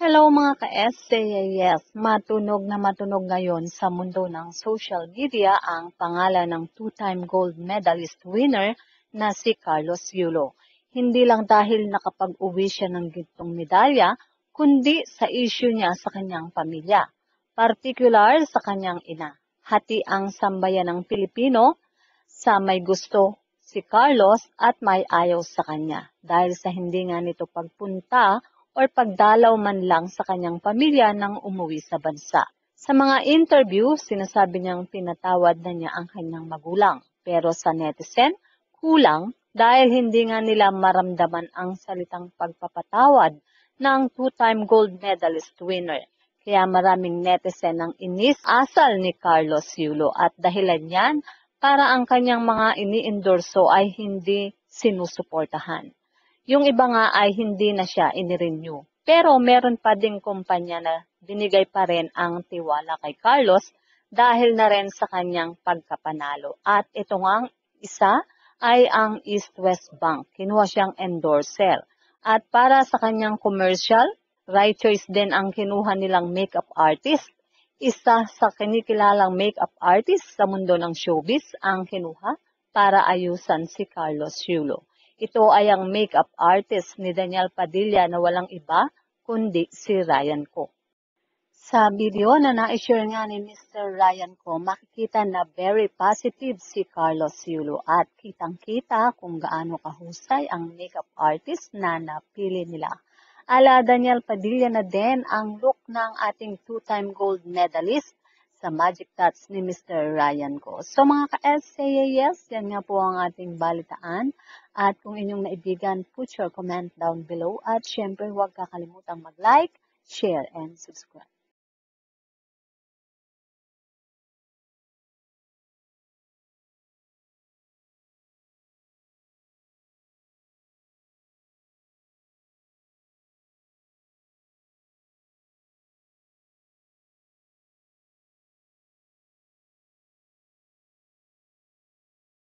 Hello mga ka-SJAS! Matunog na matunog ngayon sa mundo ng social media ang pangalan ng two-time gold medalist winner na si Carlos Yulo. Hindi lang dahil nakapag-uwi siya ng gintong medalya, kundi sa issue niya sa kanyang pamilya, partikular sa kanyang ina. Hati ang sambayan ng Pilipino sa may gusto si Carlos at may ayaw sa kanya dahil sa hindi nga nito pagpunta or pagdalaw man lang sa kanyang pamilya nang umuwi sa bansa. Sa mga interview, sinasabi niyang pinatawad na niya ang kanyang magulang. Pero sa netizen, kulang dahil hindi nga nila maramdaman ang salitang pagpapatawad ng two-time gold medalist winner. Kaya maraming netizen ang inis asal ni Carlos Yulo at dahilan yan para ang kanyang mga ini-endorso ay hindi sinusuportahan. Yung iba nga ay hindi na siya inirenew. Pero meron pa ding kumpanya na binigay pa rin ang tiwala kay Carlos dahil na rin sa kanyang pagkapanalo. At ito nga isa ay ang East West Bank. Kinuha siyang endorser. At para sa kanyang commercial, Right Choice din ang kinuha nilang makeup artist. Isa sa kinikilalang makeup artist sa mundo ng showbiz ang kinuha para ayusan si Carlos Yulo. Ito ay ang makeup artist ni Daniel Padilla na walang iba kundi si Ryan Ko. Sa video na na-share nga ni Mr. Ryan Ko, makikita na very positive si Carlos Yulo at kitang-kita kung gaano kahusay ang makeup artist na napili nila. Ala Daniel Padilla na din ang look ng ating two-time gold medalist sa Magic Touch ni Mr. Ryan Ko. So mga ka-SJAS, yan nga po ang ating balitaan. At kung inyong naibigan, put your comment down below. At syempre huwag kakalimutang mag-like, share, and subscribe.